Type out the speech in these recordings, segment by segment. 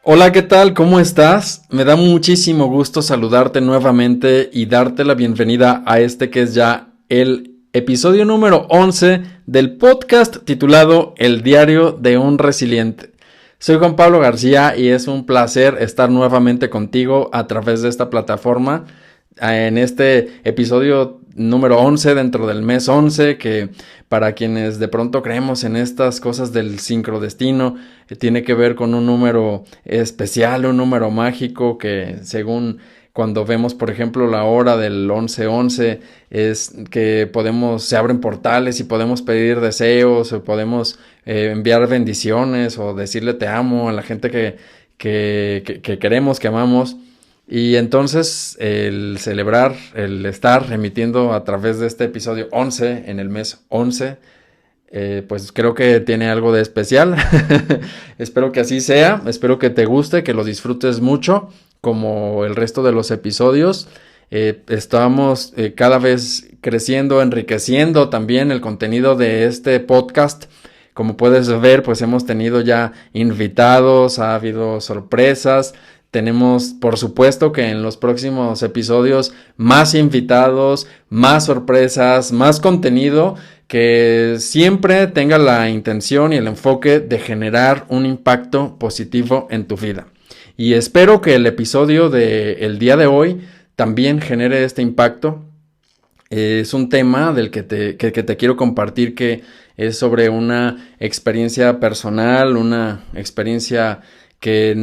Hola, ¿qué tal? ¿Cómo estás? Me da muchísimo gusto saludarte nuevamente y darte la bienvenida a este que es ya el episodio número 11 del podcast titulado El diario de un resiliente. Soy Juan Pablo García y es un placer estar nuevamente contigo a través de esta plataforma en este episodio número 11 dentro del mes 11 que para quienes de pronto creemos en estas cosas del sincrodestino tiene que ver con un número especial, un número mágico que según cuando vemos por ejemplo la hora del 11:11 es que se abren portales y podemos pedir deseos o podemos enviar bendiciones o decirle te amo a la gente que queremos, que amamos. Y entonces el celebrar, el estar emitiendo a través de este episodio 11 en el mes 11, pues creo que tiene algo de especial. Espero que así sea, espero que te guste, que lo disfrutes mucho, como el resto de los episodios. Estamos cada vez creciendo, enriqueciendo también el contenido de este podcast. Como puedes ver, pues hemos tenido ya invitados, ha habido sorpresas. Tenemos, por supuesto, que en los próximos episodios más invitados, más sorpresas, más contenido que siempre tenga la intención y el enfoque de generar un impacto positivo en tu vida. Y espero que el episodio del día de hoy también genere este impacto. Es un tema del que te quiero compartir que es sobre una experiencia personal, una experiencia que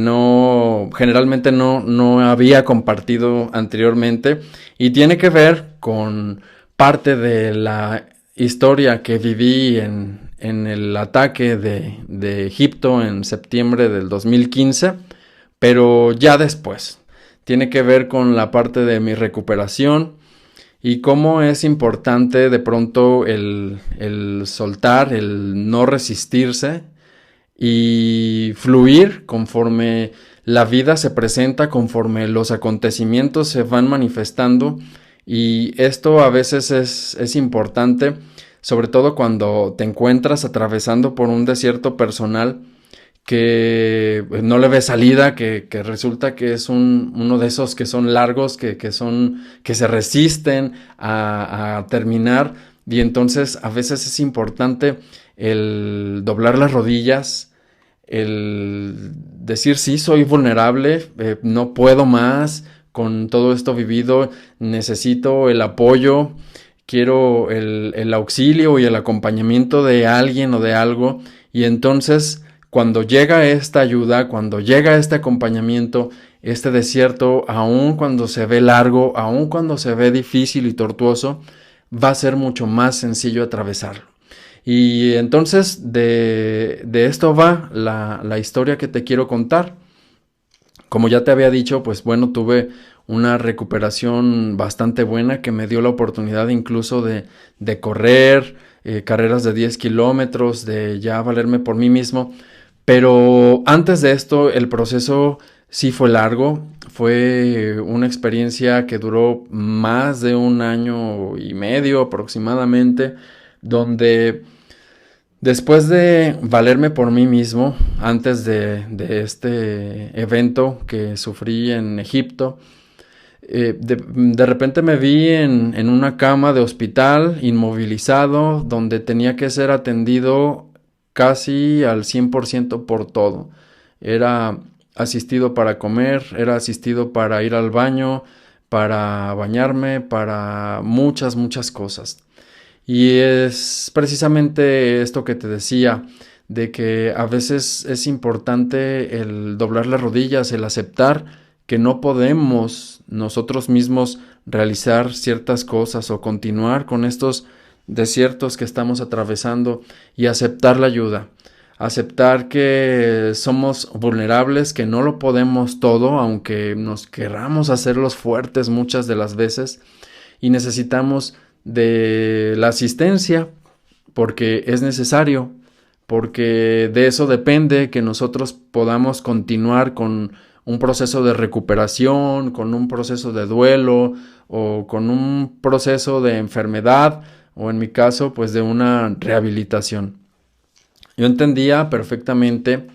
generalmente no había compartido anteriormente y tiene que ver con parte de la historia que viví en el ataque de Egipto en septiembre del 2015, pero ya después. Tiene que ver con la parte de mi recuperación y cómo es importante de pronto el soltar, el no resistirse y fluir conforme la vida se presenta, conforme los acontecimientos se van manifestando. Y esto a veces es importante, sobre todo cuando te encuentras atravesando por un desierto personal que no le ves salida, que resulta que es uno de esos que son largos, que se resisten a terminar. Y entonces a veces es importante el doblar las rodillas, el decir sí, soy vulnerable, no puedo más con todo esto vivido, necesito el apoyo, quiero el auxilio y el acompañamiento de alguien o de algo. Y entonces cuando llega esta ayuda, cuando llega este acompañamiento, este desierto, aun cuando se ve largo, aun cuando se ve difícil y tortuoso, va a ser mucho más sencillo atravesarlo. Y entonces de esto va la historia que te quiero contar. Como ya te había dicho, pues bueno, tuve una recuperación bastante buena que me dio la oportunidad incluso de correr carreras de 10 kilómetros, de ya valerme por mí mismo. Pero antes de esto, el proceso sí fue largo. Fue una experiencia que duró más de 1 año y medio aproximadamente, donde después de valerme por mí mismo, antes de este evento que sufrí en Egipto, de repente me vi en una cama de hospital, inmovilizado, donde tenía que ser atendido casi al 100% por todo. Era asistido para comer, era asistido para ir al baño, para bañarme, para muchas cosas. Y es precisamente esto que te decía, de que a veces es importante el doblar las rodillas, el aceptar que no podemos nosotros mismos realizar ciertas cosas o continuar con estos desiertos que estamos atravesando y aceptar la ayuda. Aceptar que somos vulnerables, que no lo podemos todo, aunque nos queramos hacerlos fuertes muchas de las veces, y necesitamos de la asistencia porque es necesario, porque de eso depende que nosotros podamos continuar con un proceso de recuperación, con un proceso de duelo o con un proceso de enfermedad o en mi caso pues de una rehabilitación. Yo entendía perfectamente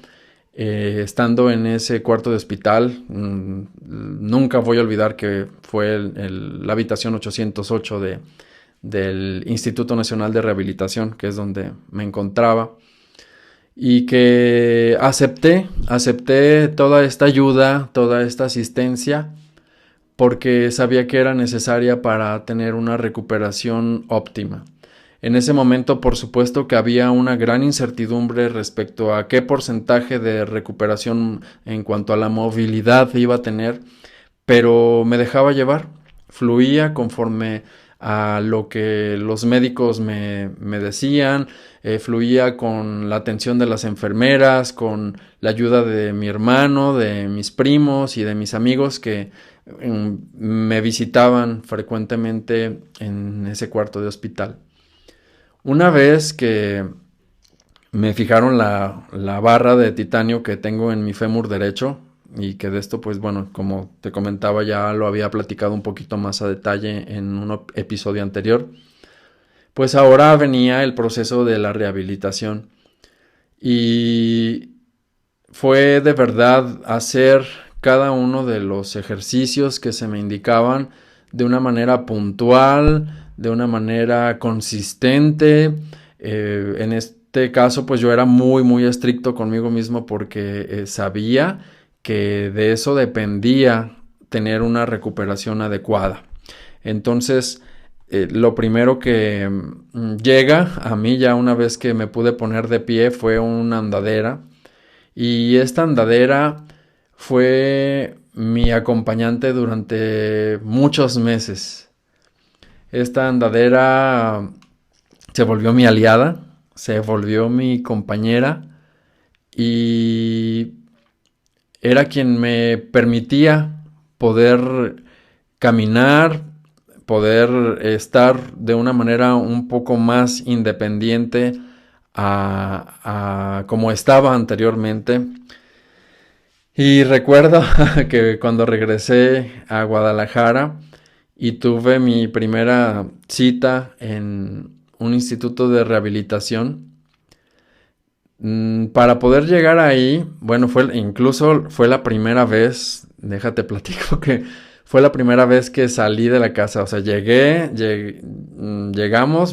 estando en ese cuarto de hospital. Nunca voy a olvidar que fue la habitación 808 del Instituto Nacional de Rehabilitación, que es donde me encontraba, y que acepté toda esta ayuda, toda esta asistencia, porque sabía que era necesaria para tener una recuperación óptima. En ese momento, por supuesto que había una gran incertidumbre respecto a qué porcentaje de recuperación en cuanto a la movilidad iba a tener, pero me dejaba llevar, fluía conforme a lo que los médicos me decían, fluía con la atención de las enfermeras, con la ayuda de mi hermano, de mis primos y de mis amigos que me visitaban frecuentemente en ese cuarto de hospital. Una vez que me fijaron la barra de titanio que tengo en mi fémur derecho, y que de esto, pues bueno, como te comentaba, ya lo había platicado un poquito más a detalle en un episodio anterior, pues ahora venía el proceso de la rehabilitación. Y fue de verdad hacer cada uno de los ejercicios que se me indicaban de una manera puntual, de una manera consistente. En este caso, pues yo era muy estricto conmigo mismo porque sabía que de eso dependía tener una recuperación adecuada. Entonces, lo primero que llega a mí ya una vez que me pude poner de pie fue una andadera. Y esta andadera fue mi acompañante durante muchos meses. Esta andadera se volvió mi aliada, se volvió mi compañera y era quien me permitía poder caminar, poder estar de una manera un poco más independiente a como estaba anteriormente. Y recuerdo que cuando regresé a Guadalajara y tuve mi primera cita en un instituto de rehabilitación, para poder llegar ahí, bueno, incluso fue la primera vez, déjate platico que fue la primera vez que salí de la casa. O sea, llegamos,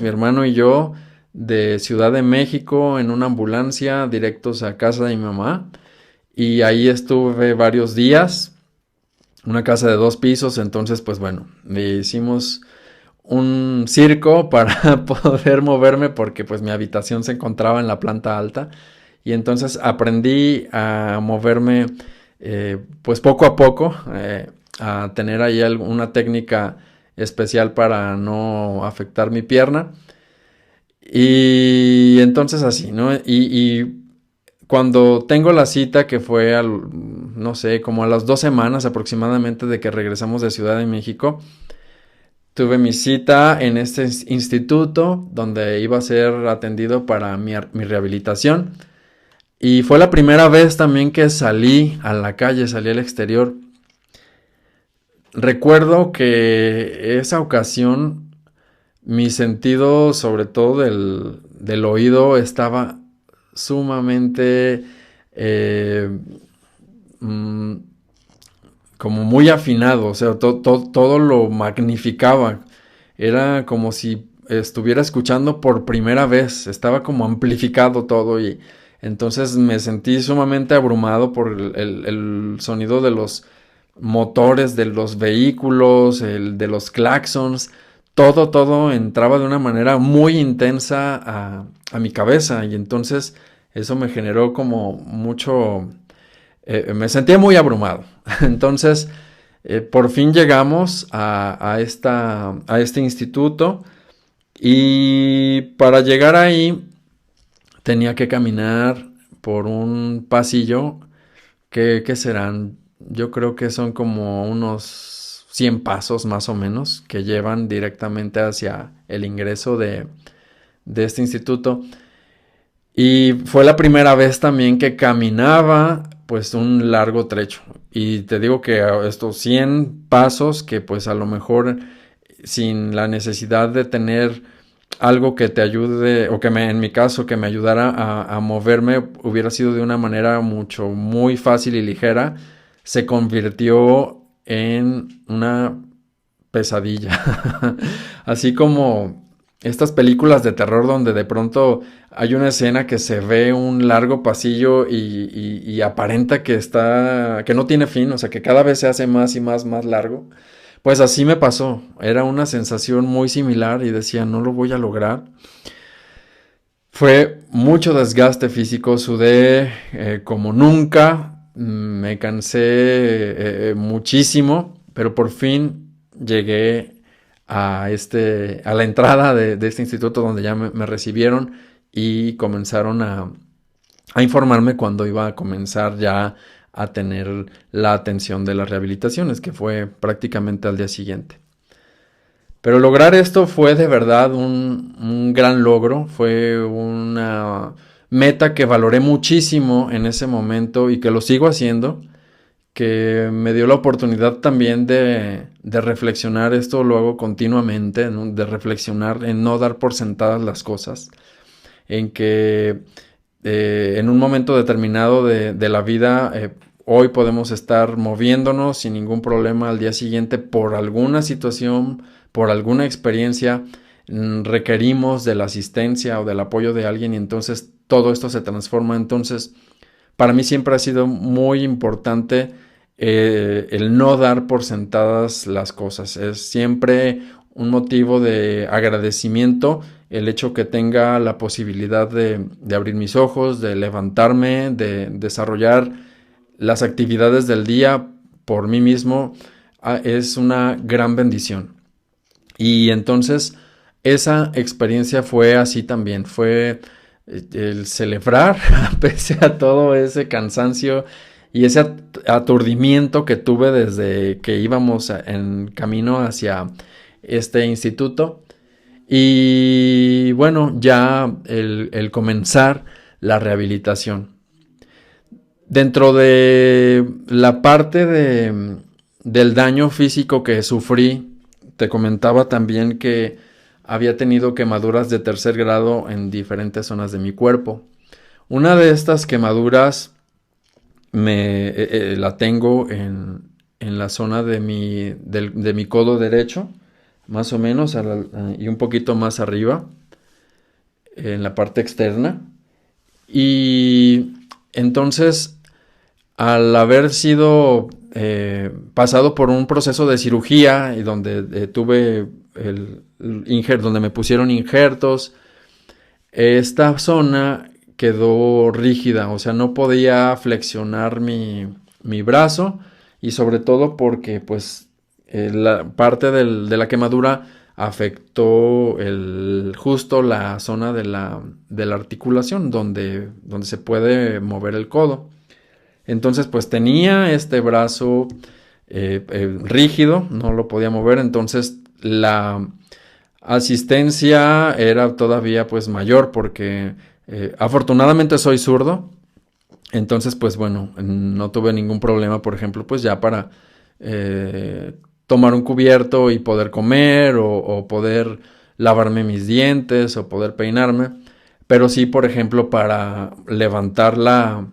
mi hermano y yo, de Ciudad de México en una ambulancia directos a casa de mi mamá. Y ahí estuve varios días, una casa de 2 pisos. Entonces, pues bueno, hicimos un circo para poder moverme porque pues mi habitación se encontraba en la planta alta. Y entonces aprendí a moverme pues poco a poco, a tener ahí una técnica especial para no afectar mi pierna. Y entonces así, ¿no? Y cuando tengo la cita, que fue no sé, como a las 2 semanas aproximadamente de que regresamos de Ciudad de México, tuve mi cita en este instituto donde iba a ser atendido para mi rehabilitación. Y fue la primera vez también que salí a la calle, salí al exterior. Recuerdo que esa ocasión mi sentido, sobre todo del oído, estaba sumamente como muy afinado. O sea, todo lo magnificaba. Era como si estuviera escuchando por primera vez. Estaba como amplificado todo y entonces me sentí sumamente abrumado por el sonido de los motores de los vehículos, de los claxons. Todo entraba de una manera muy intensa a mi cabeza, y entonces eso me generó como mucho, me sentía muy abrumado. Entonces, por fin llegamos a este instituto, y para llegar ahí tenía que caminar por un pasillo que serán, yo creo que son como unos 100 pasos más o menos, que llevan directamente hacia el ingreso de este instituto. Y fue la primera vez también que caminaba pues un largo trecho. Y te digo que estos 100 pasos que pues a lo mejor sin la necesidad de tener algo que te ayude, o que en mi caso, que me ayudara a moverme, hubiera sido de una manera muy fácil y ligera, se convirtió en una pesadilla. Así como estas películas de terror donde de pronto hay una escena que se ve un largo pasillo y aparenta que no tiene fin, o sea, que cada vez se hace más y más largo. Pues así me pasó, era una sensación muy similar y decía, no lo voy a lograr. Fue mucho desgaste físico, sudé como nunca, me cansé muchísimo, pero por fin llegué a la entrada de este instituto donde ya me recibieron y comenzaron a informarme cuando iba a comenzar ya a tener la atención de las rehabilitaciones, que fue prácticamente al día siguiente. Pero lograr esto fue de verdad un gran logro, fue una meta que valoré muchísimo en ese momento y que lo sigo haciendo, que me dio la oportunidad también de reflexionar, esto lo hago continuamente, ¿no? De reflexionar en no dar por sentadas las cosas, en que en un momento determinado de la vida, hoy podemos estar moviéndonos sin ningún problema al día siguiente por alguna situación, por alguna experiencia, requerimos de la asistencia o del apoyo de alguien y entonces todo esto se transforma. Entonces, para mí siempre ha sido muy importante el no dar por sentadas las cosas. Es siempre un motivo de agradecimiento el hecho que tenga la posibilidad de abrir mis ojos, de levantarme, de desarrollar las actividades del día por mí mismo, es una gran bendición. Y entonces esa experiencia fue así también, fue el celebrar pese a todo ese cansancio y ese aturdimiento que tuve desde que íbamos en camino hacia este instituto. Y bueno, ya el comenzar la rehabilitación. Dentro de la parte del daño físico que sufrí, te comentaba también que había tenido quemaduras de tercer grado en diferentes zonas de mi cuerpo. Una de estas quemaduras la tengo en la zona de mi codo derecho, más o menos, y un poquito más arriba, en la parte externa. Y entonces, al haber sido pasado por un proceso de cirugía y donde tuve donde me pusieron injertos, esta zona quedó rígida, o sea, no podía flexionar mi brazo y sobre todo porque pues la parte de la quemadura afectó justo la zona de la articulación donde se puede mover el codo. Entonces pues tenía este brazo rígido, no lo podía mover, entonces la asistencia era todavía pues mayor porque afortunadamente soy zurdo, entonces pues bueno, no tuve ningún problema, por ejemplo, pues ya para tomar un cubierto y poder comer o poder lavarme mis dientes o poder peinarme, pero sí, por ejemplo, para levantar la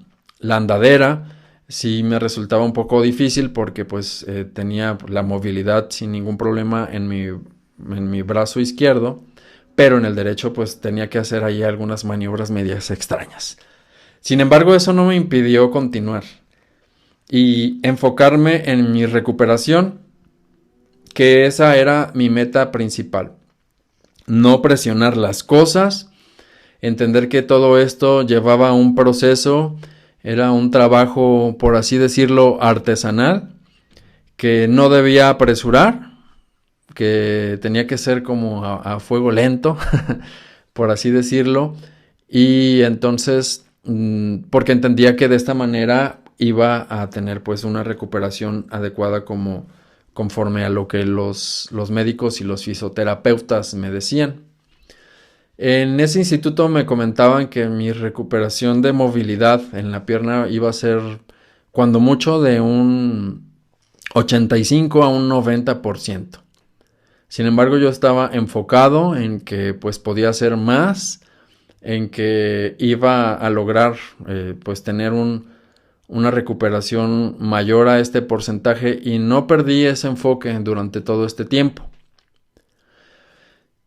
andadera, sí me resultaba un poco difícil porque pues tenía la movilidad sin ningún problema en mi brazo izquierdo, pero en el derecho pues tenía que hacer ahí algunas maniobras medias extrañas. Sin embargo, eso no me impidió continuar y enfocarme en mi recuperación, que esa era mi meta principal. No presionar las cosas, entender que todo esto llevaba un proceso, era un trabajo, por así decirlo, artesanal, que no debía apresurar, que tenía que ser como a fuego lento, por así decirlo, y entonces, porque entendía que de esta manera iba a tener pues una recuperación adecuada conforme a lo que los médicos y los fisioterapeutas me decían. En ese instituto me comentaban que mi recuperación de movilidad en la pierna iba a ser cuando mucho de un 85 a un 90%. Sin embargo, yo estaba enfocado en que pues podía hacer más, en que iba a lograr pues tener una recuperación mayor a este porcentaje y no perdí ese enfoque durante todo este tiempo.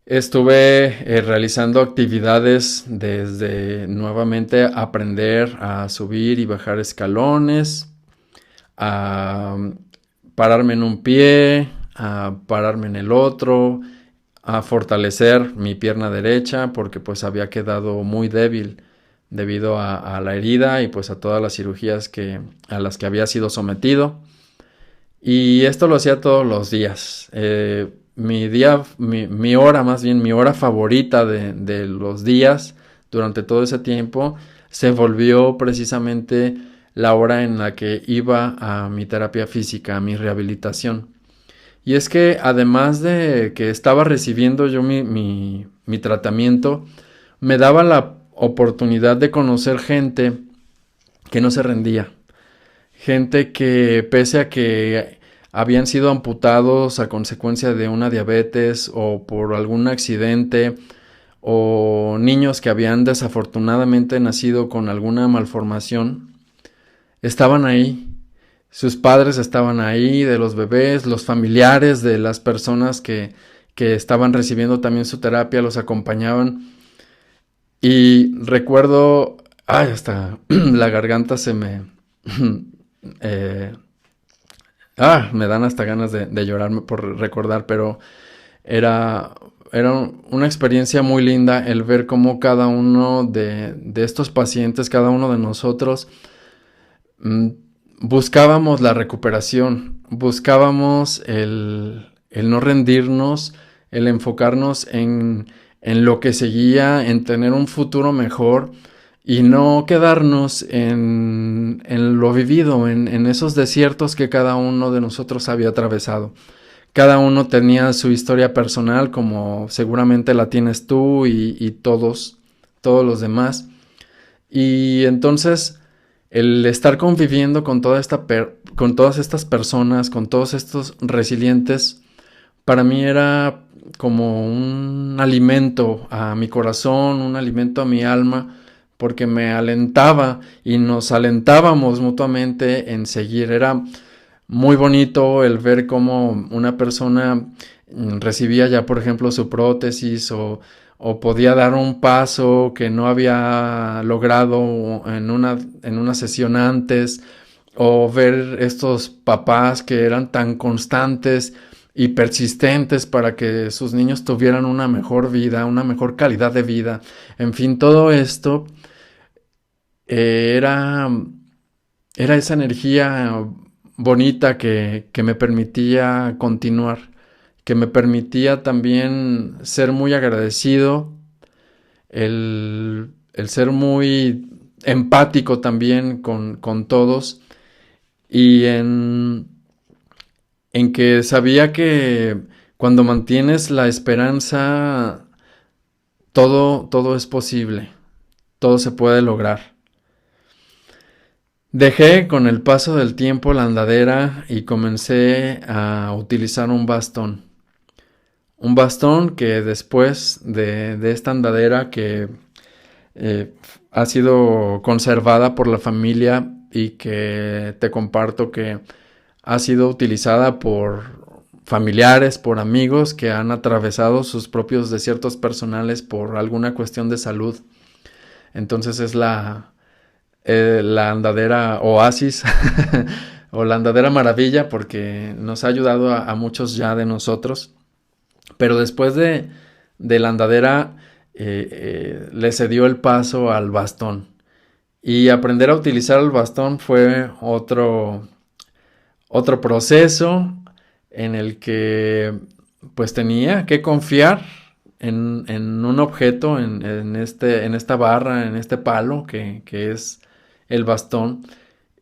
Estuve realizando actividades desde nuevamente aprender a subir y bajar escalones, a pararme en un pie, a pararme en el otro, a fortalecer mi pierna derecha porque pues había quedado muy débil debido a la herida y pues a todas las cirugías a las que había sido sometido. Y esto lo hacía todos los días. Mi hora favorita de los días durante todo ese tiempo se volvió precisamente la hora en la que iba a mi terapia física, a mi rehabilitación. Y es que además de que estaba recibiendo yo mi tratamiento, me daba la oportunidad de conocer gente que no se rendía. Gente que pese a que habían sido amputados a consecuencia de una diabetes o por algún accidente, o niños que habían desafortunadamente nacido con alguna malformación, estaban ahí. Sus padres estaban ahí, de los bebés, los familiares de las personas que estaban recibiendo también su terapia, los acompañaban. Y recuerdo, hasta la garganta se me... me dan hasta ganas de llorarme por recordar, pero era una experiencia muy linda el ver cómo cada uno de estos pacientes, cada uno de nosotros, buscábamos la recuperación, buscábamos el no rendirnos, el enfocarnos en lo que seguía, en tener un futuro mejor y no quedarnos en lo vivido, en esos desiertos que cada uno de nosotros había atravesado. Cada uno tenía su historia personal, como seguramente la tienes tú y todos los demás. Y entonces el estar conviviendo con todas estas personas, con todos estos resilientes, para mí era como un alimento a mi corazón, un alimento a mi alma, porque me alentaba y nos alentábamos mutuamente en seguir. Era muy bonito el ver cómo una persona recibía ya, por ejemplo, su prótesis o podía dar un paso que no había logrado en una sesión antes, o ver estos papás que eran tan constantes y persistentes para que sus niños tuvieran una mejor vida, una mejor calidad de vida. En fin, todo esto era esa energía bonita que me permitía continuar, que me permitía también ser muy agradecido, el ser muy empático también con todos, y en que sabía que cuando mantienes la esperanza, todo es posible, todo se puede lograr. Dejé con el paso del tiempo la andadera y comencé a utilizar un bastón. Un bastón que después de esta andadera que ha sido conservada por la familia y que te comparto que ha sido utilizada por familiares, por amigos que han atravesado sus propios desiertos personales por alguna cuestión de salud. Entonces es la andadera Oasis o la andadera Maravilla, porque nos ha ayudado a muchos ya de nosotros. Pero después de la andadera le cedió el paso al bastón. Y aprender a utilizar el bastón fue otro proceso en el que pues tenía que confiar en un objeto, en esta barra, en este palo que es el bastón,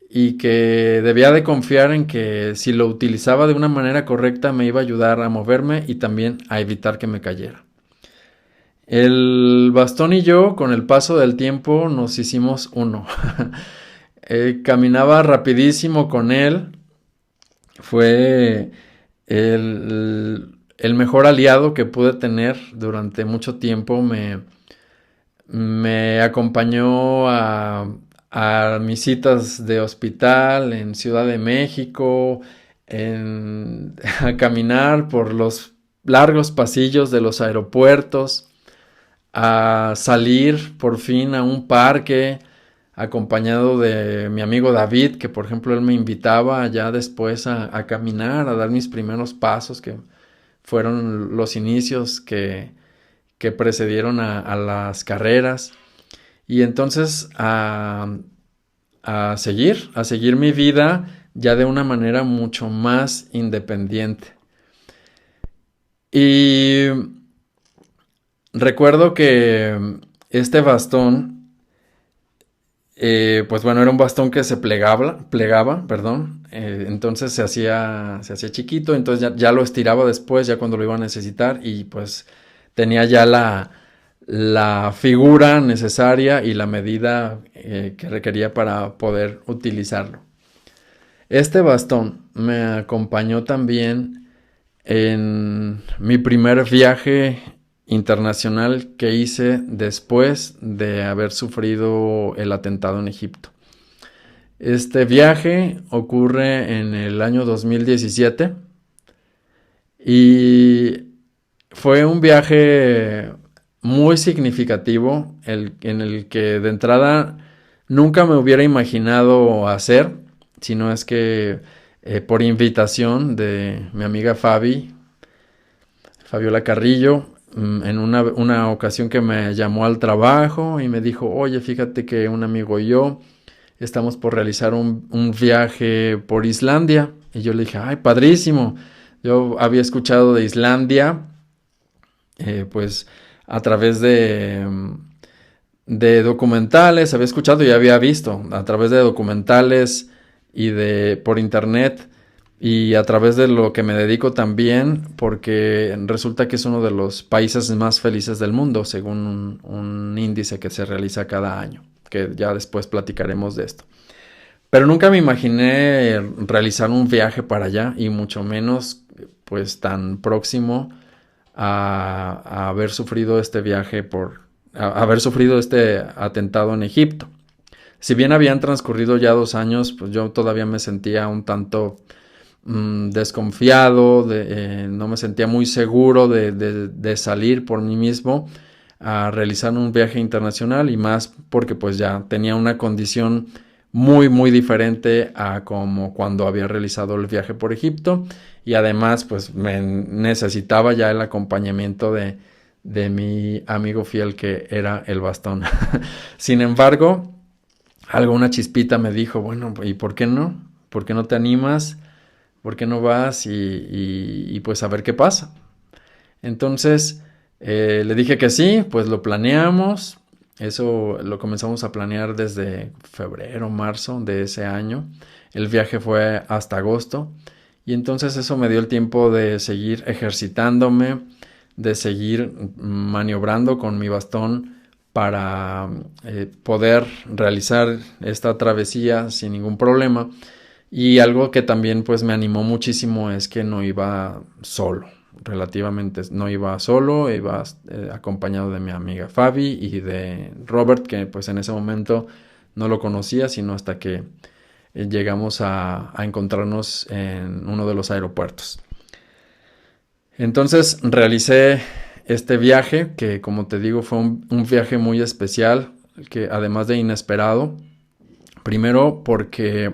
y que debía de confiar en que si lo utilizaba de una manera correcta me iba a ayudar a moverme y también a evitar que me cayera. El bastón y yo, con el paso del tiempo, nos hicimos uno. Caminaba rapidísimo con él. Fue el el mejor aliado que pude tener durante mucho tiempo. Me acompañó a mis citas de hospital en Ciudad de México, a caminar por los largos pasillos de los aeropuertos, a salir por fin a un parque, acompañado de mi amigo David, que por ejemplo él me invitaba ya después a caminar, a dar mis primeros pasos, que fueron los inicios que precedieron a las carreras. Y entonces a seguir mi vida ya de una manera mucho más independiente. Y recuerdo que este bastón, pues bueno, era un bastón que se plegaba, perdón. Entonces se hacía chiquito, entonces ya lo estiraba después, ya cuando lo iba a necesitar, y pues tenía ya la figura necesaria y la medida que requería para poder utilizarlo. Este bastón me acompañó también en mi primer viaje internacional que hice después de haber sufrido el atentado en Egipto. Este viaje ocurre en el año 2017 y fue un viaje muy significativo en el que de entrada nunca me hubiera imaginado hacer, sino es que por invitación de mi amiga Fabiola Carrillo, en una ocasión que me llamó al trabajo y me dijo, oye, fíjate que un amigo y yo estamos por realizar un viaje por Islandia. Y yo le dije, ay, padrísimo. Yo había escuchado de Islandia, pues a través de documentales, había escuchado y había visto a través de documentales y por internet, y a través de lo que me dedico también, porque resulta que es uno de los países más felices del mundo, según un índice que se realiza cada año, que ya después platicaremos de esto. Pero nunca me imaginé realizar un viaje para allá, y mucho menos pues tan próximo a haber sufrido este viaje haber sufrido este atentado en Egipto. Si bien habían transcurrido ya 2 años, pues yo todavía me sentía un tanto desconfiado, no me sentía muy seguro de salir por mí mismo a realizar un viaje internacional, y más porque pues ya tenía una condición muy muy diferente a como cuando había realizado el viaje por Egipto, y además pues me necesitaba ya el acompañamiento de mi amigo fiel, que era el bastón. Sin embargo, alguna chispita me dijo, bueno, ¿y por qué no? ¿Por qué no te animas? ¿Por qué no vas? Y pues a ver qué pasa. Entonces le dije que sí, pues lo planeamos. Eso lo comenzamos a planear desde febrero, marzo de ese año. El viaje fue hasta agosto. Y entonces eso me dio el tiempo de seguir ejercitándome, de seguir maniobrando con mi bastón para poder realizar esta travesía sin ningún problema. Y algo que también pues me animó muchísimo es que no iba solo, relativamente no iba solo, iba acompañado de mi amiga Fabi y de Robert, que pues en ese momento no lo conocía, sino hasta que llegamos a encontrarnos en uno de los aeropuertos. Entonces realicé este viaje, que como te digo fue un viaje muy especial, que además de inesperado, primero porque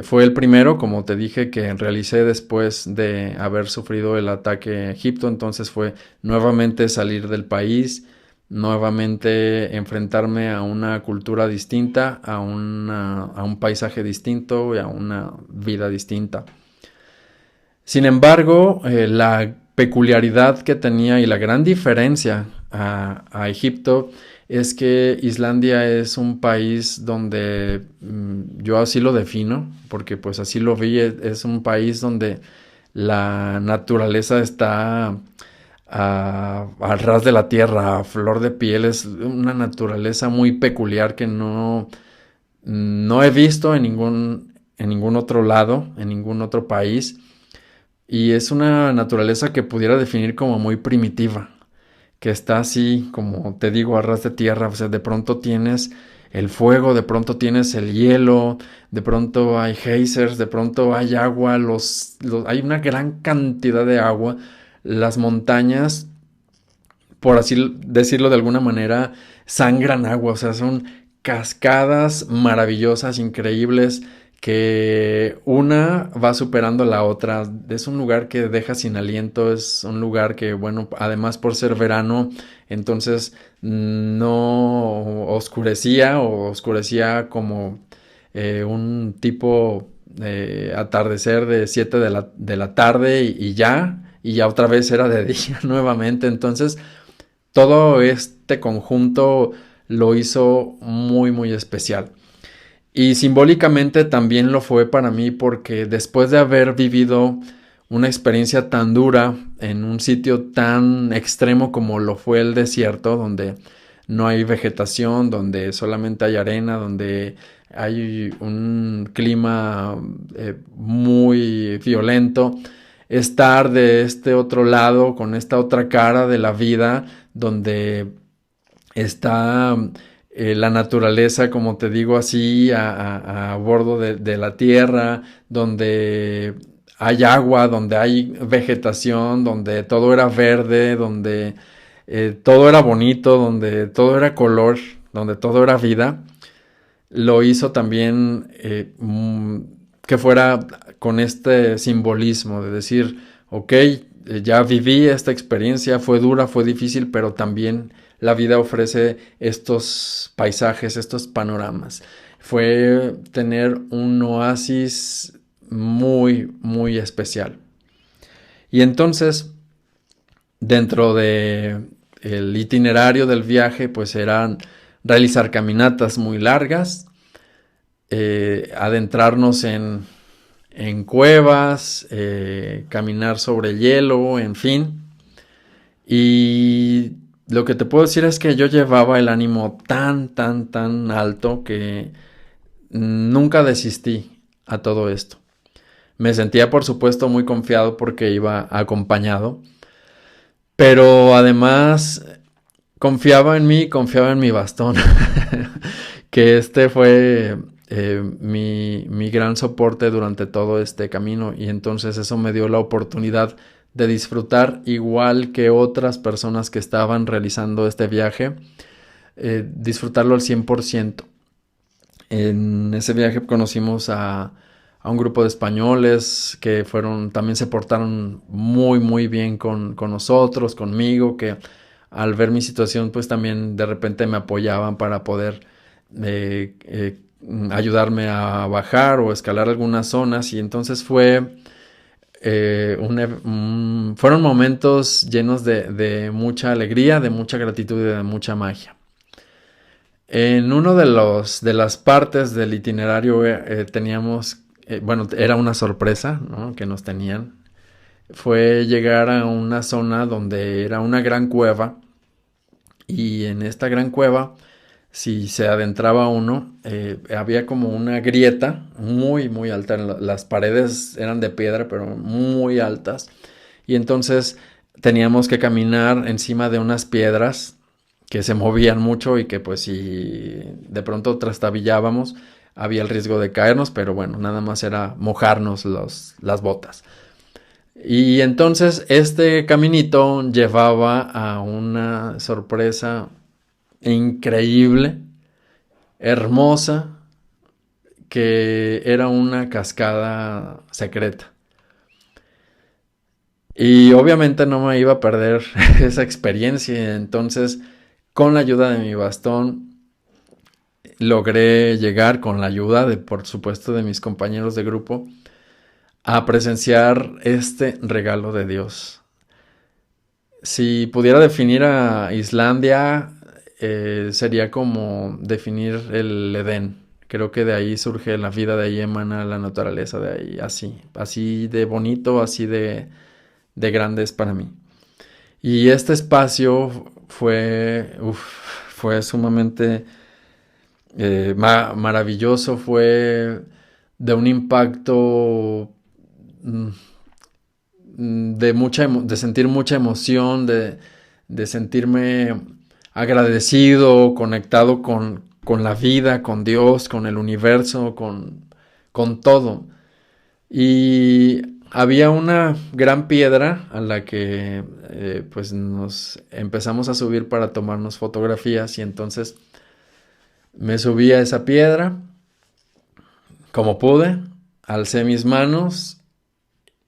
fue el primero, como te dije, que realicé después de haber sufrido el ataque en Egipto. Entonces fue nuevamente salir del país, nuevamente enfrentarme a una cultura distinta, a un paisaje distinto y a una vida distinta. Sin embargo, la peculiaridad que tenía y la gran diferencia a Egipto es que Islandia es un país donde yo así lo defino, porque pues así lo vi, es un país donde la naturaleza está al ras de la tierra, a flor de piel. Es una naturaleza muy peculiar que no he visto en ningún otro lado, en ningún otro país. y es una naturaleza que pudiera definir como muy primitiva, que está así, como te digo, a ras de tierra. O sea, de pronto tienes el fuego, de pronto tienes el hielo, de pronto hay geysers, de pronto hay agua, hay una gran cantidad de agua. Las montañas, por así decirlo de alguna manera, sangran agua. O sea, son cascadas maravillosas, increíbles, que una va superando la otra. Es un lugar que deja sin aliento, es un lugar que, bueno, además por ser verano, entonces no oscurecía, o oscurecía como un tipo atardecer de 7 de la tarde, y ya otra vez era de día nuevamente. Entonces todo este conjunto lo hizo muy muy especial. Y simbólicamente también lo fue para mí, porque después de haber vivido una experiencia tan dura en un sitio tan extremo como lo fue el desierto, donde no hay vegetación, donde solamente hay arena, donde hay un clima muy violento, estar de este otro lado, con esta otra cara de la vida, donde está la naturaleza, como te digo, así a bordo de la tierra, donde hay agua, donde hay vegetación, donde todo era verde, donde todo era bonito, donde todo era color, donde todo era vida. Lo hizo también que fuera con este simbolismo de decir, ok, ya viví esta experiencia, fue dura, fue difícil, pero también la vida ofrece estos paisajes, estos panoramas. Fue tener un oasis muy, muy especial. Y entonces, dentro de el itinerario del viaje, pues eran realizar caminatas muy largas, adentrarnos en cuevas, caminar sobre hielo, en fin. Y lo que te puedo decir es que yo llevaba el ánimo tan, tan, tan alto que nunca desistí a todo esto. Me sentía, por supuesto, muy confiado porque iba acompañado, pero además confiaba en mí, confiaba en mi bastón, que este fue mi gran soporte durante todo este camino, y entonces eso me dio la oportunidad de disfrutar igual que otras personas que estaban realizando este viaje, disfrutarlo al 100%. En ese viaje conocimos a un grupo de españoles que también se portaron muy muy bien con nosotros, conmigo, que al ver mi situación pues también de repente me apoyaban para poder eh, eh, ayudarme a bajar o escalar algunas zonas. Y entonces fueron momentos llenos de mucha alegría, de mucha gratitud y de mucha magia. En uno de las partes del itinerario teníamos, bueno, era una sorpresa, ¿no?, que nos tenían. Fue llegar a una zona donde era una gran cueva, y en esta gran cueva, si se adentraba uno, había como una grieta muy muy alta. Las paredes eran de piedra, pero muy altas, y entonces teníamos que caminar encima de unas piedras que se movían mucho, y que pues si de pronto trastabillábamos había el riesgo de caernos, pero bueno, nada más era mojarnos las botas. Y entonces este caminito llevaba a una sorpresa increíble, hermosa, que era una cascada secreta. Y obviamente no me iba a perder esa experiencia. Entonces, con la ayuda de mi bastón, logré llegar, con la ayuda de, por supuesto, de mis compañeros de grupo, a presenciar este regalo de Dios. Si pudiera definir a Islandia, sería como definir el Edén. Creo que de ahí surge la vida, de ahí emana la naturaleza, de ahí así de bonito, así de grande es para mí. Y este espacio fue sumamente maravilloso, fue de un impacto mm, de sentir mucha emoción, de sentirme agradecido, conectado con la vida, con Dios, con el universo, con todo. Y había una gran piedra a la que pues nos empezamos a subir para tomarnos fotografías, y entonces me subí a esa piedra como pude, alcé mis manos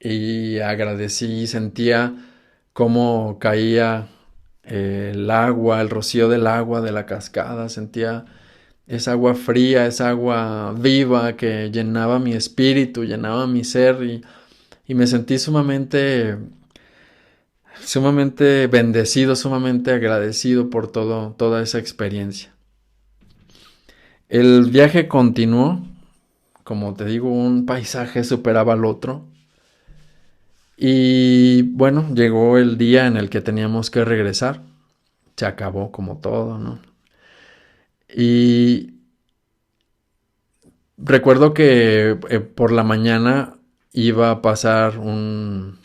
y agradecí, sentía cómo caía el agua, el rocío del agua de la cascada, sentía esa agua fría, esa agua viva que llenaba mi espíritu, llenaba mi ser, y me sentí sumamente bendecido, sumamente agradecido por toda esa experiencia. El viaje continuó, como te digo, un paisaje superaba al otro. Y bueno, llegó el día en el que teníamos que regresar. Se acabó como todo, ¿no? Y recuerdo que por la mañana iba a pasar un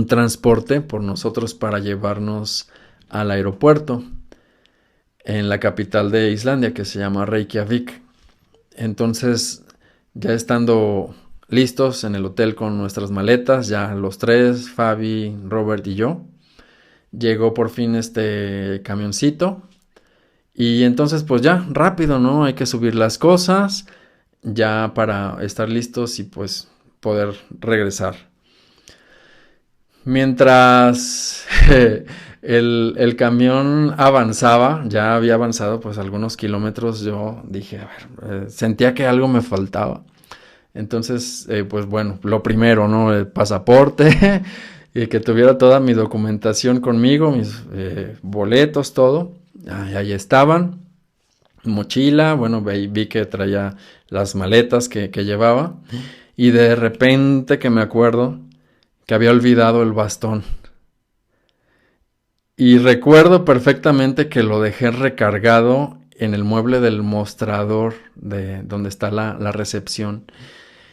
transporte por nosotros para llevarnos al aeropuerto en la capital de Islandia, que se llama Reykjavik. Entonces, ya estando listos en el hotel con nuestras maletas, ya los tres, Fabi, Robert y yo, llegó por fin este camioncito. Y entonces pues ya, rápido, ¿no? Hay que subir las cosas ya para estar listos y pues poder regresar. Mientras el camión avanzaba, ya había avanzado pues algunos kilómetros, yo dije, a ver, sentía que algo me faltaba. Entonces, pues bueno, lo primero, ¿no? El pasaporte, y que tuviera toda mi documentación conmigo, mis boletos, todo. Ahí estaban. Mochila, bueno, vi que traía las maletas que llevaba. Y de repente que me acuerdo que había olvidado el bastón. Y recuerdo perfectamente que lo dejé recargado en el mueble del mostrador de donde está la recepción.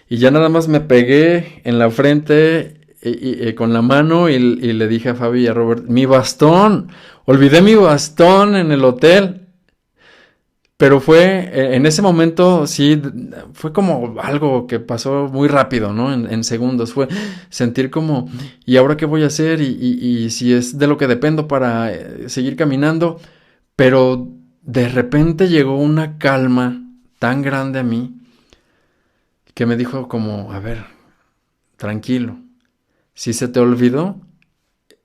Y ya nada más me pegué en la frente con la mano y le dije a Fabi y a Robert, mi bastón, olvidé mi bastón en el hotel. Pero en ese momento, sí, fue como algo que pasó muy rápido, ¿no? En segundos, fue sentir como, ¿y ahora qué voy a hacer? Y si es de lo que dependo para seguir caminando. Pero de repente llegó una calma tan grande a mí que me dijo como, a ver, tranquilo, si se te olvidó,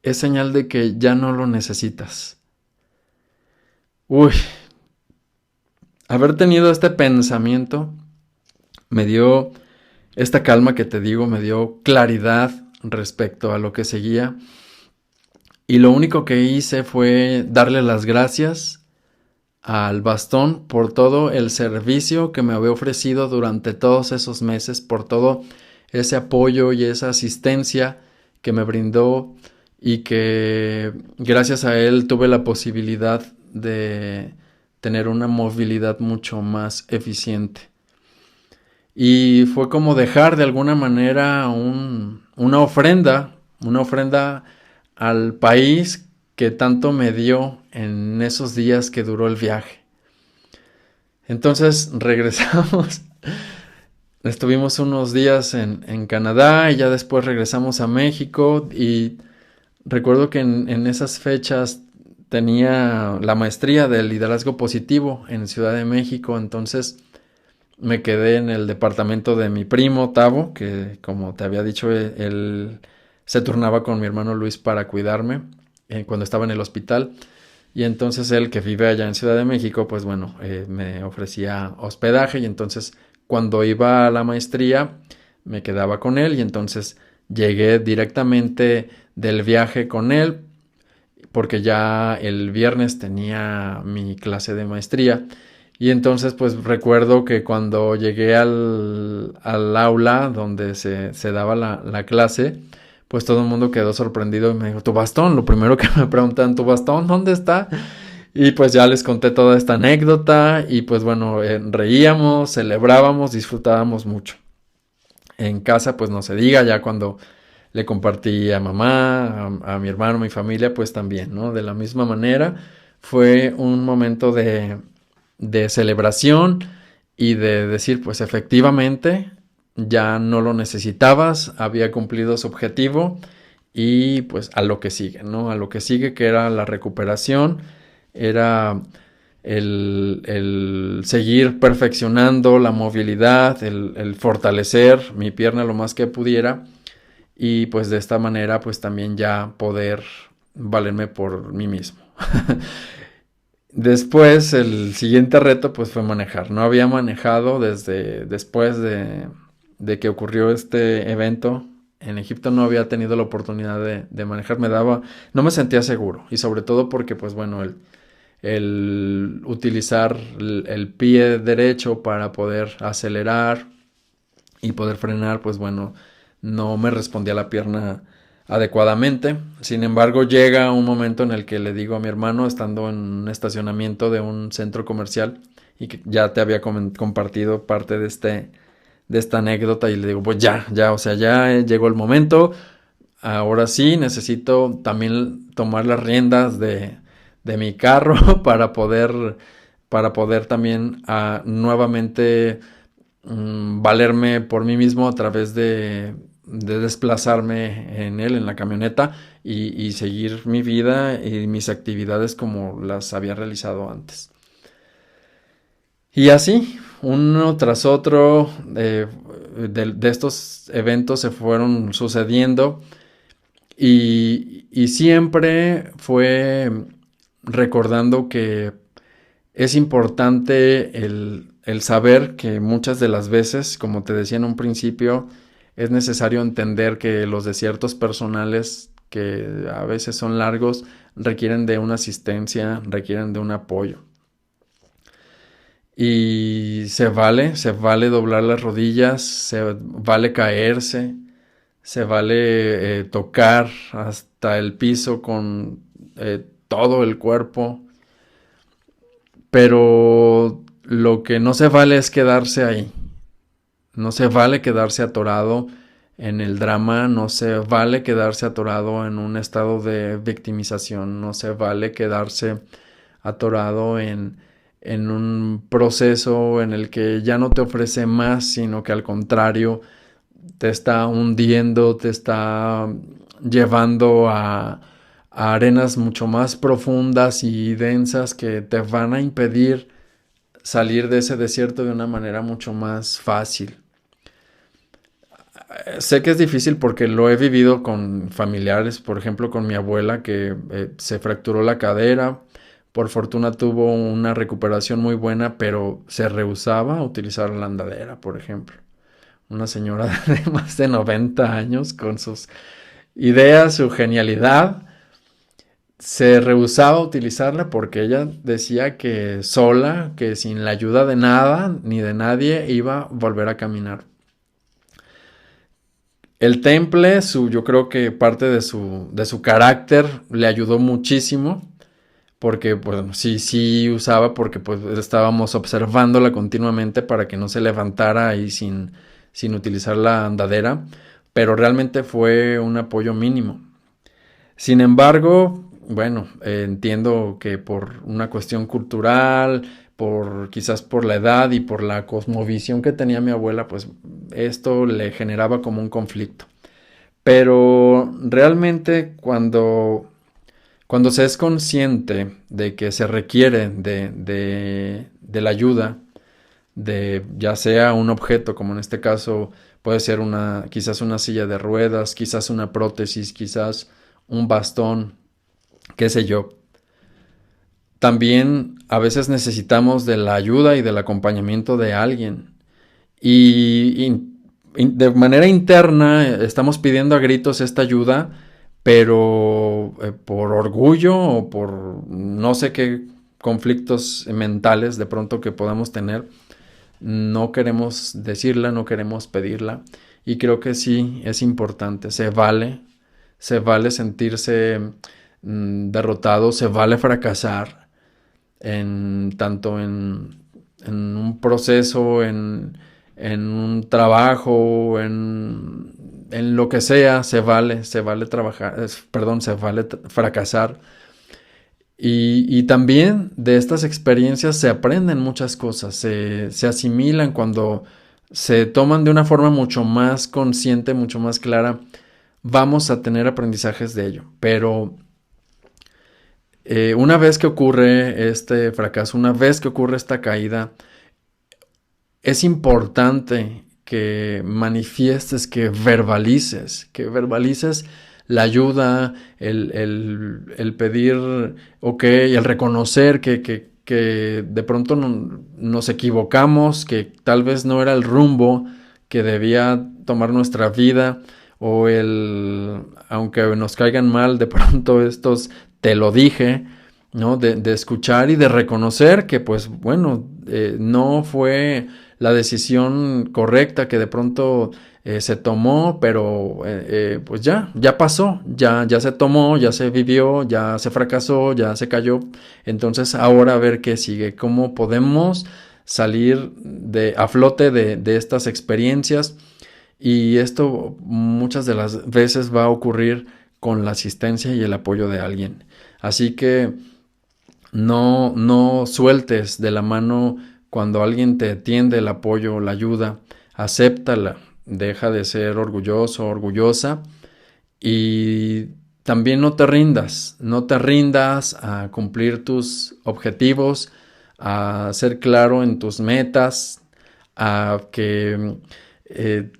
es señal de que ya no lo necesitas. Uy, haber tenido este pensamiento me dio esta calma que te digo, me dio claridad respecto a lo que seguía. Y lo único que hice fue darle las gracias al bastón por todo el servicio que me había ofrecido durante todos esos meses, por todo ese apoyo y esa asistencia que me brindó, y que gracias a él tuve la posibilidad de tener una movilidad mucho más eficiente. Y fue como dejar de alguna manera una ofrenda al país que tanto me dio en esos días que duró el viaje. Entonces regresamos, estuvimos unos días en Canadá y ya después regresamos a México, y recuerdo que en esas fechas tenía la maestría de liderazgo positivo en Ciudad de México. Entonces me quedé en el departamento de mi primo Tavo, que como te había dicho, él se turnaba con mi hermano Luis para cuidarme cuando estaba en el hospital. Y entonces él, que vive allá en Ciudad de México, pues bueno, me ofrecía hospedaje, y entonces cuando iba a la maestría me quedaba con él, y entonces llegué directamente del viaje con él, porque ya el viernes tenía mi clase de maestría. Y entonces pues recuerdo que cuando llegué al aula donde se daba la clase, pues todo el mundo quedó sorprendido y me dijo, ¿tu bastón? Lo primero que me preguntan, ¿tu bastón dónde está? Y pues ya les conté toda esta anécdota, y pues bueno, reíamos, celebrábamos, disfrutábamos mucho. En casa pues no se diga, ya cuando le compartí a mamá, a mi hermano, a mi familia, pues también, ¿no? De la misma manera, fue un momento de celebración y de decir, pues efectivamente, ya no lo necesitabas, había cumplido su objetivo y pues a lo que sigue, ¿no? A lo que sigue, que era la recuperación, era el seguir perfeccionando la movilidad, el fortalecer mi pierna lo más que pudiera y pues de esta manera pues también ya poder valerme por mí mismo. Después el siguiente reto pues fue manejar. No había manejado desde después de que ocurrió este evento. En Egipto no había tenido la oportunidad de manejar. No me sentía seguro. Y sobre todo porque pues bueno, el utilizar el pie derecho para poder acelerar y poder frenar, pues bueno, no me respondía la pierna adecuadamente. Sin embargo, llega un momento en el que le digo a mi hermano, estando en un estacionamiento de un centro comercial, y que ya te había compartido parte de esta anécdota, y le digo, pues ya, o sea, ya llegó el momento, ahora sí necesito también tomar las riendas de mi carro para poder también nuevamente valerme por mí mismo a través de desplazarme en él, en la camioneta, y seguir mi vida y mis actividades como las había realizado antes. Y así, uno tras otro, de estos eventos se fueron sucediendo y siempre fue recordando que es importante el saber que muchas de las veces, como te decía en un principio, es necesario entender que los desiertos personales, que a veces son largos, requieren de una asistencia, requieren de un apoyo. Y se vale doblar las rodillas, se vale caerse, se vale tocar hasta el piso con todo el cuerpo, pero lo que no se vale es quedarse ahí. No se vale quedarse atorado en el drama, no se vale quedarse atorado en un estado de victimización, no se vale quedarse atorado en un proceso en el que ya no te ofrece más, sino que al contrario te está hundiendo, te está llevando a arenas mucho más profundas y densas que te van a impedir salir de ese desierto de una manera mucho más fácil. Sé que es difícil porque lo he vivido con familiares, por ejemplo con mi abuela que se fracturó la cadera, por fortuna tuvo una recuperación muy buena, pero se rehusaba a utilizar la andadera, por ejemplo. Una señora de más de 90 años con sus ideas, su genialidad, se rehusaba a utilizarla porque ella decía que sola, que sin la ayuda de nada ni de nadie iba a volver a caminar. El temple, yo creo que parte de su carácter le ayudó muchísimo porque pues sí usaba porque pues estábamos observándola continuamente para que no se levantara ahí sin utilizar la andadera, pero realmente fue un apoyo mínimo. Sin embargo, bueno, entiendo que por una cuestión cultural, quizás por la edad y por la cosmovisión que tenía mi abuela, pues esto le generaba como un conflicto. Pero realmente cuando se es consciente de que se requiere de la ayuda, de ya sea un objeto, como en este caso puede ser quizás una silla de ruedas, quizás una prótesis, quizás un bastón, qué sé yo. También a veces necesitamos de la ayuda y del acompañamiento de alguien. Y de manera interna estamos pidiendo a gritos esta ayuda, pero por orgullo o por no sé qué conflictos mentales de pronto que podamos tener, no queremos decirla, no queremos pedirla. Y creo que sí es importante, se vale sentirse derrotado, se vale fracasar tanto en un proceso, en un trabajo, en lo que sea se vale trabajar, se vale fracasar. Y también de estas experiencias se aprenden muchas cosas, se asimilan cuando se toman de una forma mucho más consciente, mucho más clara. Vamos a tener aprendizajes de ello, pero una vez que ocurre este fracaso, una vez que ocurre esta caída, es importante que manifiestes, que verbalices la ayuda, el pedir, ok, el reconocer que de pronto nos equivocamos, que tal vez no era el rumbo que debía tomar nuestra vida, o aunque nos caigan mal, de pronto estos te lo dije, ¿no? De escuchar y de reconocer que, pues, bueno, no fue la decisión correcta que de pronto se tomó, pero pues ya pasó, ya se tomó, ya se vivió, ya se fracasó, ya se cayó. Entonces ahora a ver qué sigue, cómo podemos salir a flote de estas experiencias, y esto muchas de las veces va a ocurrir con la asistencia y el apoyo de alguien. Así que no sueltes de la mano cuando alguien te tiende el apoyo o la ayuda. Acéptala, deja de ser orgulloso o orgullosa, y también no te rindas a cumplir tus objetivos, a ser claro en tus metas, a que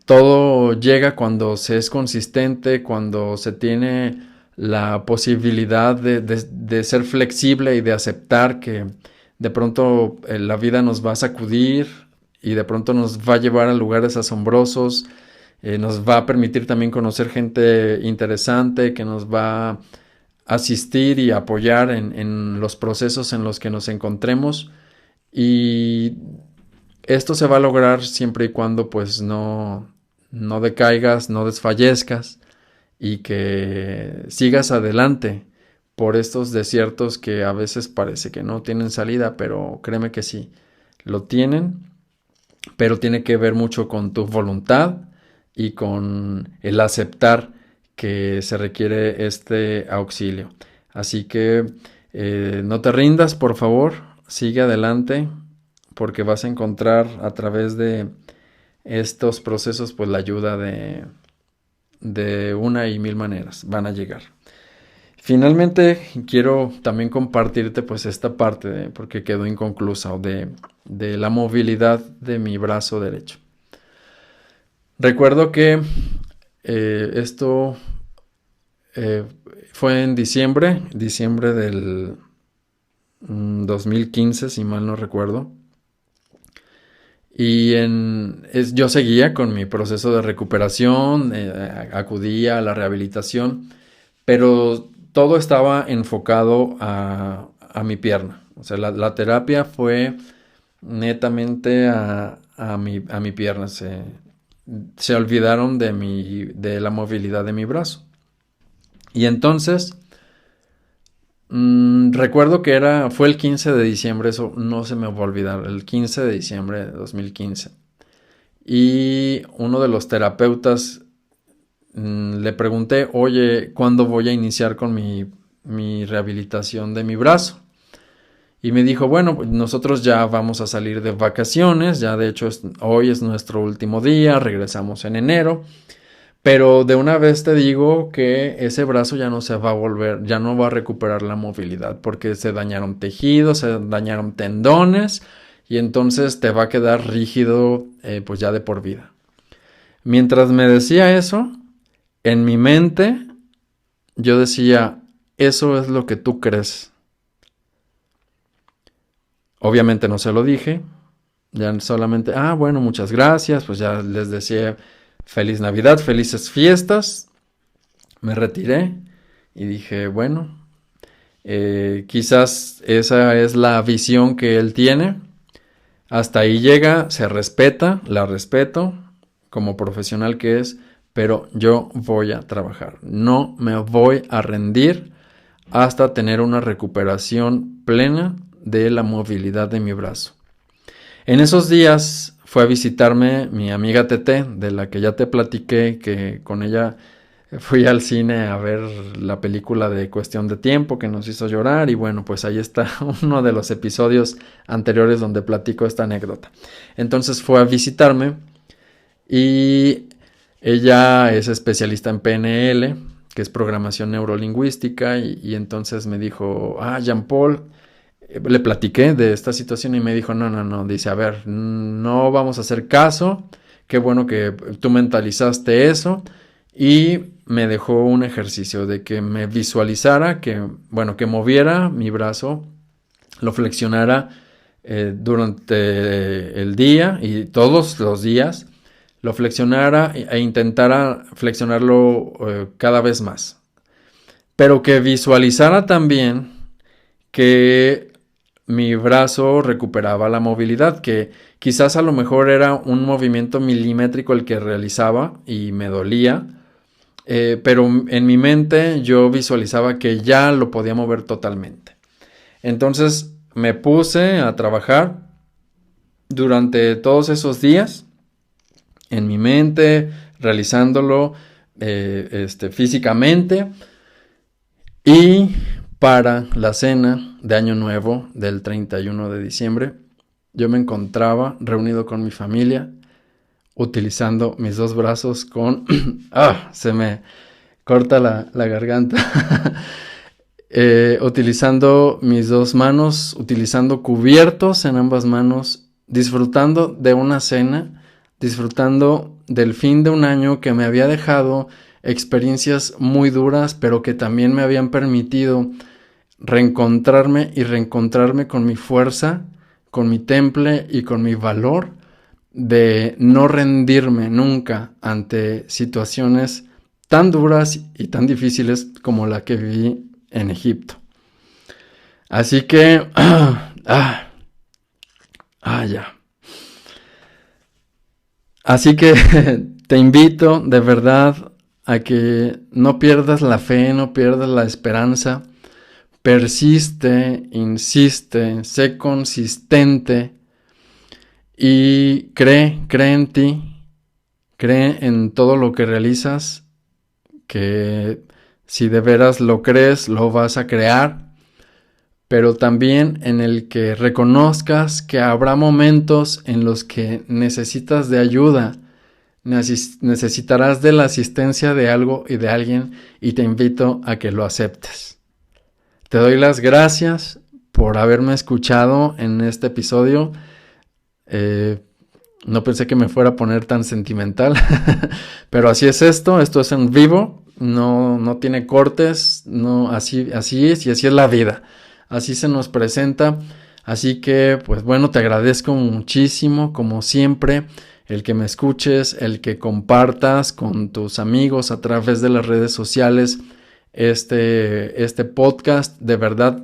todo llega cuando se es consistente, cuando se tiene la posibilidad de ser flexible y de aceptar que de pronto la vida nos va a sacudir y de pronto nos va a llevar a lugares asombrosos, nos va a permitir también conocer gente interesante que nos va a asistir y apoyar en los procesos en los que nos encontremos, y esto se va a lograr siempre y cuando pues no decaigas, no desfallezcas, y que sigas adelante por estos desiertos que a veces parece que no tienen salida, pero créeme que sí, lo tienen, pero tiene que ver mucho con tu voluntad y con el aceptar que se requiere este auxilio. Así que no te rindas, por favor, sigue adelante, porque vas a encontrar a través de estos procesos pues la ayuda de una y mil maneras, van a llegar. Finalmente quiero también compartirte pues esta parte, porque quedó inconclusa, de la movilidad de mi brazo derecho. Recuerdo que esto fue en diciembre del 2015, si mal no recuerdo. Y yo seguía con mi proceso de recuperación, acudía a la rehabilitación, pero todo estaba enfocado a mi pierna. O sea, la terapia fue netamente a mi pierna. Se olvidaron de la movilidad de mi brazo. Y entonces recuerdo que fue el 15 de diciembre, eso no se me va a olvidar, el 15 de diciembre de 2015. Y uno de los terapeutas le pregunté, oye, ¿cuándo voy a iniciar con mi rehabilitación de mi brazo? Y me dijo, bueno, pues nosotros ya vamos a salir de vacaciones, ya de hecho hoy es nuestro último día, regresamos en enero. Pero de una vez te digo que ese brazo ya no se va a volver, ya no va a recuperar la movilidad, porque se dañaron tejidos, se dañaron tendones, y entonces te va a quedar rígido pues ya de por vida. Mientras me decía eso, en mi mente yo decía, eso es lo que tú crees. Obviamente no se lo dije, ya solamente, bueno, muchas gracias, pues ya les decía Feliz Navidad, felices fiestas. Me retiré y dije, bueno, quizás esa es la visión que él tiene. Hasta ahí llega, se respeta, la respeto como profesional que es, pero yo voy a trabajar. No me voy a rendir hasta tener una recuperación plena de la movilidad de mi brazo. En esos días fue a visitarme mi amiga Tete, de la que ya te platiqué, que con ella fui al cine a ver la película de Cuestión de Tiempo, que nos hizo llorar, y bueno, pues ahí está uno de los episodios anteriores donde platico esta anécdota. Entonces fue a visitarme y ella es especialista en PNL, que es programación neurolingüística, y entonces me dijo, Jean-Paul, le platiqué de esta situación y me dijo, no, dice, a ver, no vamos a hacer caso, qué bueno que tú mentalizaste eso, y me dejó un ejercicio de que me visualizara, que moviera mi brazo, lo flexionara durante el día y todos los días, lo flexionara e intentara flexionarlo cada vez más, pero que visualizara también que mi brazo recuperaba la movilidad, que quizás a lo mejor era un movimiento milimétrico el que realizaba y me dolía, pero en mi mente yo visualizaba que ya lo podía mover totalmente. Entonces me puse a trabajar durante todos esos días en mi mente, realizándolo físicamente, y para la cena de Año Nuevo del 31 de diciembre, yo me encontraba reunido con mi familia, utilizando mis dos brazos con... se me corta la garganta. Utilizando mis dos manos, utilizando cubiertos en ambas manos, disfrutando de una cena, disfrutando del fin de un año que me había dejado experiencias muy duras, pero que también me habían permitido reencontrarme con mi fuerza, con mi temple y con mi valor de no rendirme nunca ante situaciones tan duras y tan difíciles como la que viví en Egipto. Así que ya. Así que te invito de verdad a que no pierdas la fe, no pierdas la esperanza. Persiste, insiste, sé consistente y cree en ti, cree en todo lo que realizas, que si de veras lo crees, lo vas a crear, pero también en el que reconozcas que habrá momentos en los que necesitas de ayuda, necesitarás de la asistencia de algo y de alguien, y te invito a que lo aceptes. Te doy las gracias por haberme escuchado en este episodio. No pensé que me fuera a poner tan sentimental, pero así es esto es en vivo, no tiene cortes, así es y así es la vida, así se nos presenta. Así que pues bueno, te agradezco muchísimo como siempre el que me escuches, el que compartas con tus amigos a través de las redes sociales este podcast. De verdad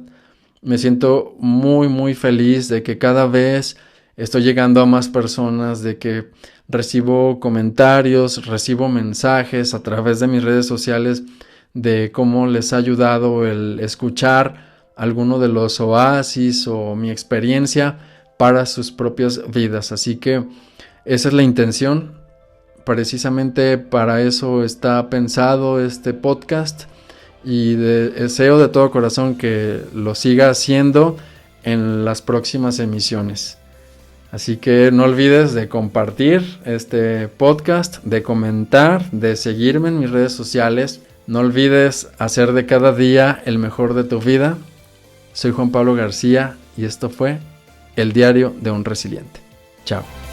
me siento muy muy feliz de que cada vez estoy llegando a más personas, de que recibo comentarios, recibo mensajes a través de mis redes sociales de cómo les ha ayudado el escuchar alguno de los oasis o mi experiencia para sus propias vidas. Así que esa es la intención, precisamente para eso está pensado este podcast. Y deseo de todo corazón que lo siga haciendo en las próximas emisiones. Así que no olvides de compartir este podcast, de comentar, de seguirme en mis redes sociales. No olvides hacer de cada día el mejor de tu vida. Soy Juan Pablo García y esto fue El Diario de un Resiliente. Chao.